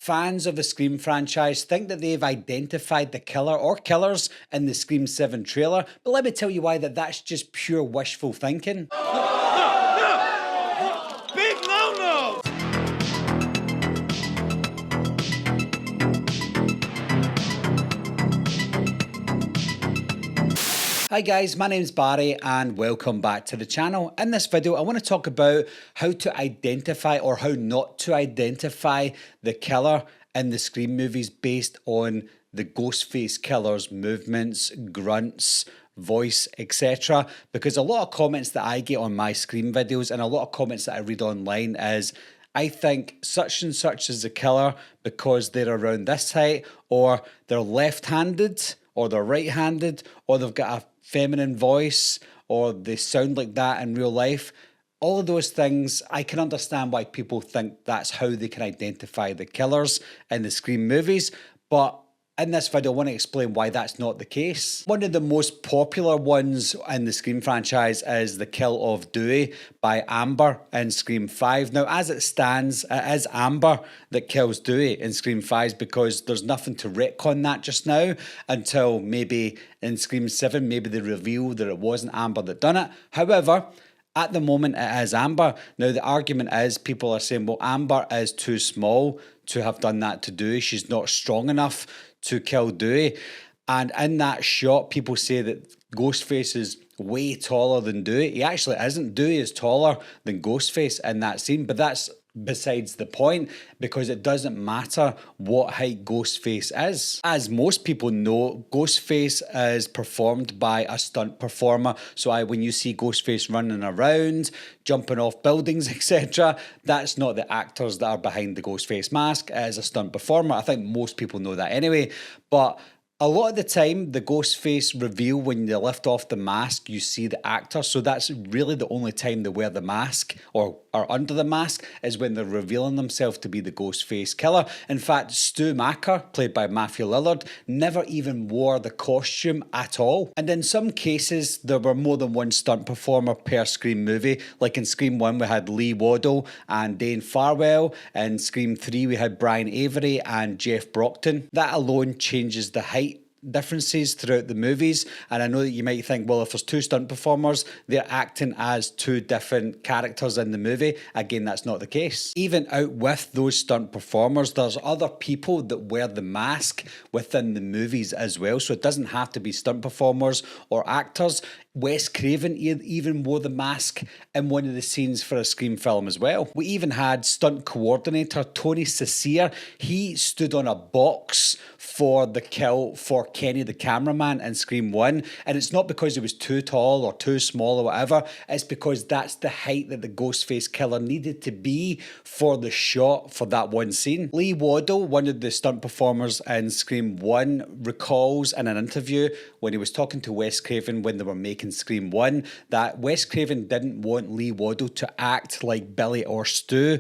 fans of the Scream franchise think that they've identified the killer or killers in the Scream 7 trailer, but let me tell you why that's just pure wishful thinking. Big no-no! Hi guys, my name's Barry and welcome back to the channel. In this video I want to talk about how to identify or how not to identify the killer in the Scream movies based on the Ghostface killer's movements, grunts, voice, etc. Because a lot of comments that I get on my Scream videos and a lot of comments that I read online is, I think such and such is the killer because they're around this height, or they're left-handed, or they're right-handed, or they've got a feminine voice, or they sound like that in real life. All of those things, I can understand why people think that's how they can identify the killers in the Scream movies, but in this video, I want to explain why that's not the case. One of the most popular ones in the Scream franchise is the kill of Dewey by Amber in Scream 5. Now, as it stands, it is Amber that kills Dewey in Scream 5 because there's nothing to retcon that just now until maybe in Scream 7, maybe they reveal that it wasn't Amber that done it. However, at the moment, it is Amber. Now, the argument is people are saying, well, Amber is too small to have done that to Dewey. She's not strong enough to kill Dewey. And in that shot, people say that Ghostface is way taller than Dewey. He actually isn't. Dewey is taller than Ghostface in that scene, but that's besides the point because it doesn't matter what height Ghostface is. As most people know, Ghostface is performed by a stunt performer. So when you see Ghostface running around, jumping off buildings, etc., that's not the actors that are behind the Ghostface mask. It is a stunt performer. I think most people know that anyway. But a lot of the time, the Ghostface reveal, when they lift off the mask, you see the actor. So that's really the only time they wear the mask or are under the mask is when they're revealing themselves to be the Ghostface killer. In fact, Stu Macker, played by Matthew Lillard, never even wore the costume at all. And in some cases, there were more than one stunt performer per Scream movie. Like in Scream 1, we had Lee Waddell and Dane Farwell. In Scream 3, we had Brian Avery and Jeff Brockton. That alone changes the height differences throughout the movies. And I know that you might think, well, if there's two stunt performers, they're acting as two different characters in the movie. Again, that's not the case. Even out with those stunt performers, there's other people that wear the mask within the movies as well. So it doesn't have to be stunt performers or actors. Wes Craven even wore the mask in one of the scenes for a Scream film as well. We even had stunt coordinator Tony Cecier. He stood on a box for the kill for Kenny the cameraman in Scream 1, and it's not because he was too tall or too small or whatever, it's because that's the height that the Ghostface killer needed to be for the shot for that one scene. Lee Waddell, one of the stunt performers in Scream 1, recalls in an interview when he was talking to Wes Craven when they were making Scream 1 that Wes Craven didn't want Lee Waddell to act like Billy or Stu.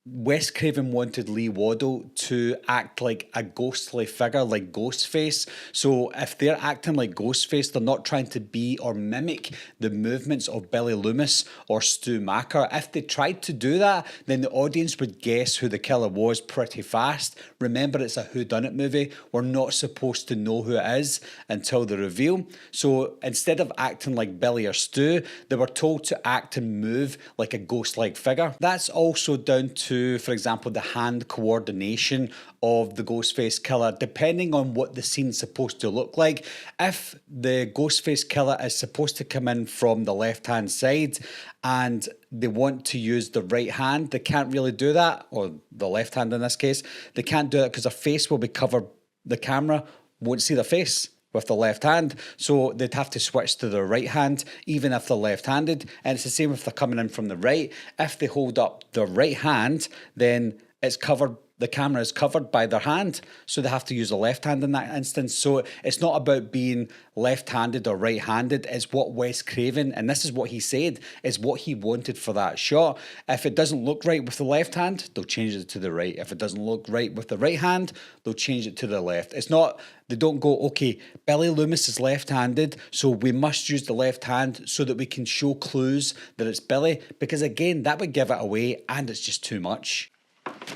Wes Craven wanted Lee Waddell to act like a ghostly figure, like Ghostface. So if they're acting like Ghostface, they're not trying to be or mimic the movements of Billy Loomis or Stu Macker. If they tried to do that, then the audience would guess who the killer was pretty fast. Remember, it's a whodunit movie. We're not supposed to know who it is until the reveal. So instead of acting like Billy or Stu, they were told to act and move like a ghost-like figure. That's also down to, for example, the hand coordination of the Ghostface killer, depending on what the scene's supposed to look like. If the Ghostface killer is supposed to come in from the left-hand side and they want to use the right hand, they can't really do that, or the left hand in this case. They can't do that because their face will be covered. The camera won't see their face with the left hand, so they'd have to switch to the right hand even if they're left-handed. And it's the same if they're coming in from the right. If they hold up the right hand, then it's covered, the camera is covered by their hand, so they have to use the left hand in that instance. So it's not about being left-handed or right-handed, it's what Wes Craven, and this is what he said, is what he wanted for that shot. If it doesn't look right with the left hand, they'll change it to the right. If it doesn't look right with the right hand, they'll change it to the left. It's not, they don't go, okay, Billy Loomis is left-handed, so we must use the left hand so that we can show clues that it's Billy, because again, that would give it away and it's just too much.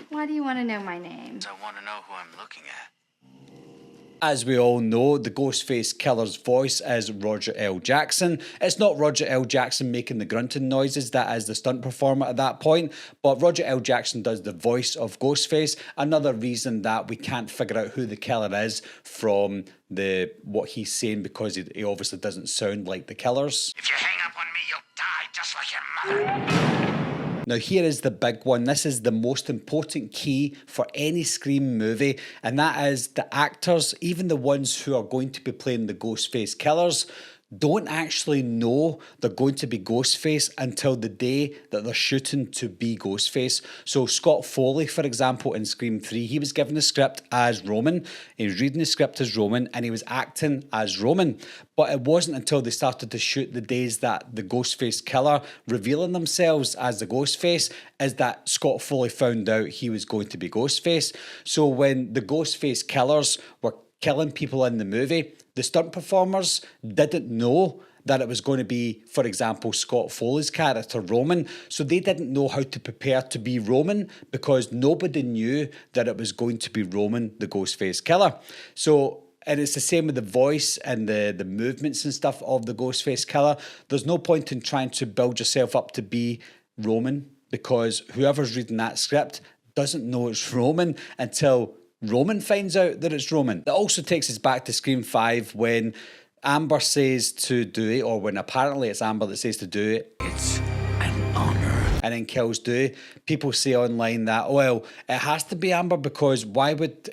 Why do you want to know my name? I want to know who I'm looking at. As we all know, the Ghostface killer's voice is Roger L. Jackson. It's not Roger L. Jackson making the grunting noises, that is the stunt performer at that point, but Roger L. Jackson does the voice of Ghostface. Another reason that we can't figure out who the killer is from what he's saying, because he obviously doesn't sound like the killers. If you hang up on me, you'll die just like your mother. Now, here is the big one. This is the most important key for any Scream movie, and that is the actors, even the ones who are going to be playing the Ghostface killers, don't actually know they're going to be Ghostface until the day that they're shooting to be Ghostface. So Scott Foley, for example, in Scream 3, he was given the script as Roman. He was reading the script as Roman and he was acting as Roman. But it wasn't until they started to shoot the days that the Ghostface killer revealing themselves as the Ghostface is that Scott Foley found out he was going to be Ghostface. So when the Ghostface killers were killing people in the movie, the stunt performers didn't know that it was going to be, for example, Scott Foley's character, Roman. So they didn't know how to prepare to be Roman because nobody knew that it was going to be Roman, the Ghostface killer. So, and it's the same with the voice and the movements and stuff of the Ghostface killer. There's no point in trying to build yourself up to be Roman because whoever's reading that script doesn't know it's Roman until Roman finds out that it's Roman. It also takes us back to Scream 5 when Amber says to Dewey, or when apparently it's Amber that says to Dewey, It's an honor. and then kills Dewey. People say online that, well, it has to be Amber because why would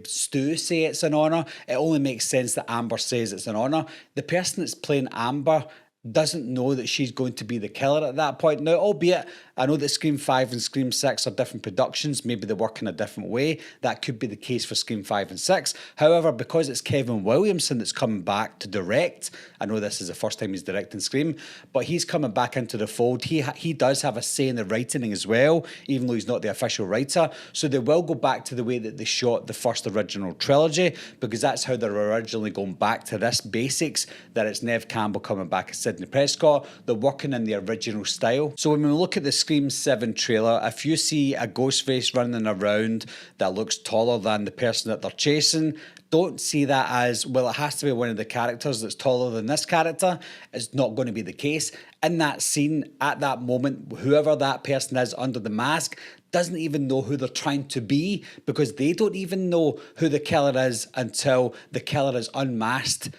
Stu say it's an honour? It only makes sense that Amber says it's an honour. The person that's playing Amber doesn't know that she's going to be the killer at that point. Now, albeit, I know that Scream 5 and Scream 6 are different productions. Maybe they work in a different way. That could be the case for Scream 5 and 6. However, because it's Kevin Williamson that's coming back to direct, I know this is the first time he's directing Scream, but he's coming back into the fold. He does have a say in the writing as well, even though he's not the official writer. So they will go back to the way that they shot the first original trilogy, because that's how they're originally going back to this basics, that it's Neve Campbell coming back as Sidney Prescott. They're working in the original style. So when we look at the Scream 7 trailer, if you see a Ghostface running around that looks taller than the person that they're chasing, don't see that as, well, it has to be one of the characters that's taller than this character. It's not going to be the case. In that scene, at that moment, whoever that person is under the mask doesn't even know who they're trying to be, because they don't even know who the killer is until the killer is unmasked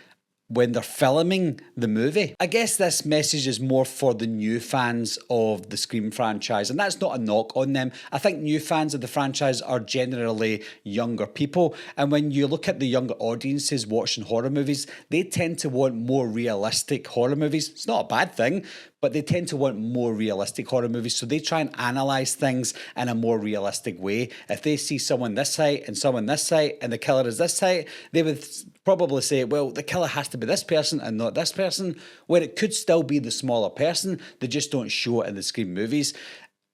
when they're filming the movie. I guess this message is more for the new fans of the Scream franchise, and that's not a knock on them. I think new fans of the franchise are generally younger people, and when you look at the younger audiences watching horror movies, they tend to want more realistic horror movies. It's not a bad thing, but they tend to want more realistic horror movies, so they try and analyse things in a more realistic way. If they see someone this height and someone this height and the killer is this height, they would probably say, well, the killer has to be this person and not this person, where it could still be the smaller person. They just don't show it in the Scream movies.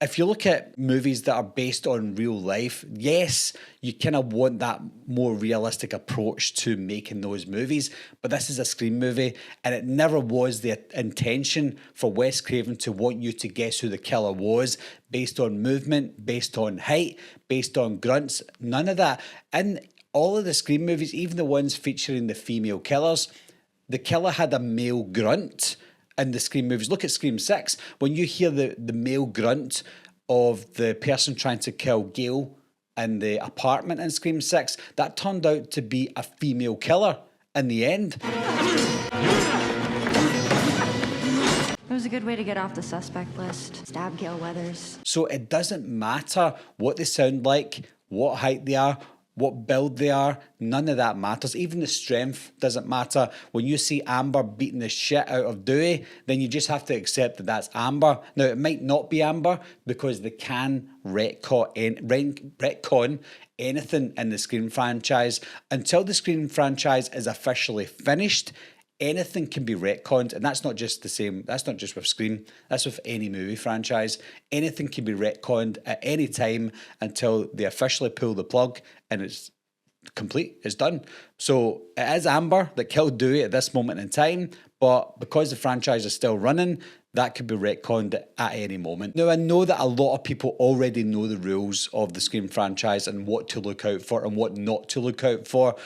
If you look at movies that are based on real life, yes, you kind of want that more realistic approach to making those movies, but this is a Scream movie, and it never was the intention for Wes Craven to want you to guess who the killer was based on movement, based on height, based on grunts, none of that. In all of the Scream movies, even the ones featuring the female killers, the killer had a male grunt. In the Scream movies, look at Scream 6. When you hear the male grunt of the person trying to kill Gail in the apartment in Scream 6, that turned out to be a female killer in the end. It was a good way to get off the suspect list. Stab Gail Weathers. So it doesn't matter what they sound like, what height they are, what build they are, none of that matters. Even the strength doesn't matter. When you see Amber beating the shit out of Dewey, then you just have to accept that that's Amber. Now, it might not be Amber because they can retcon anything in the Scream franchise. Until the Scream franchise is officially finished, anything can be retconned, and that's not just the same. That's not just with Scream. That's with any movie franchise. Anything can be retconned at any time until they officially pull the plug and it's complete. It's done. So it is Amber that killed Dewey at this moment in time, but because the franchise is still running, that could be retconned at any moment. Now, I know that a lot of people already know the rules of the Scream franchise and what to look out for and what not to look out for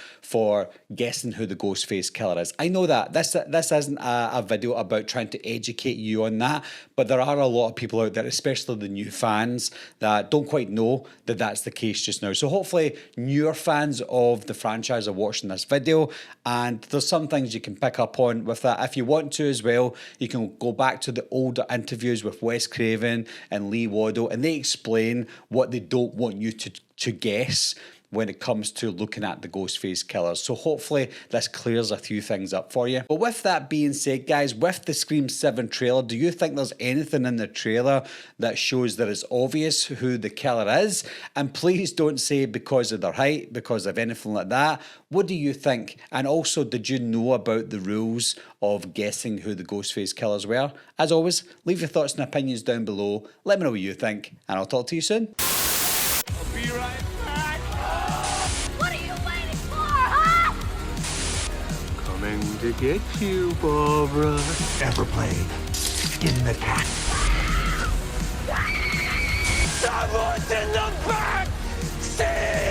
guessing who the Ghostface killer is. I know that. This isn't a video about trying to educate you on that, but there are a lot of people out there, especially the new fans, that don't quite know that that's the case just now. So hopefully newer fans of the franchise are watching this video, and there's some things you can pick up on with that. If you want to as well, you can go back to the older interviews with Wes Craven and Lee Waddell, and they explain what they don't want you to guess when it comes to looking at the Ghostface killers. So hopefully this clears a few things up for you. But with that being said, guys, with the Scream 7 trailer, do you think there's anything in the trailer that shows that it's obvious who the killer is? And please don't say because of their height, because of anything like that. What do you think? And also, did you know about the rules of guessing who the Ghostface killers were? As always, leave your thoughts and opinions down below. Let me know what you think, and I'll talk to you soon. I'll be right back. What are you waiting for, huh? Coming to get you, Barbara. Ever played Skin the Cat? Someone's in the back! See!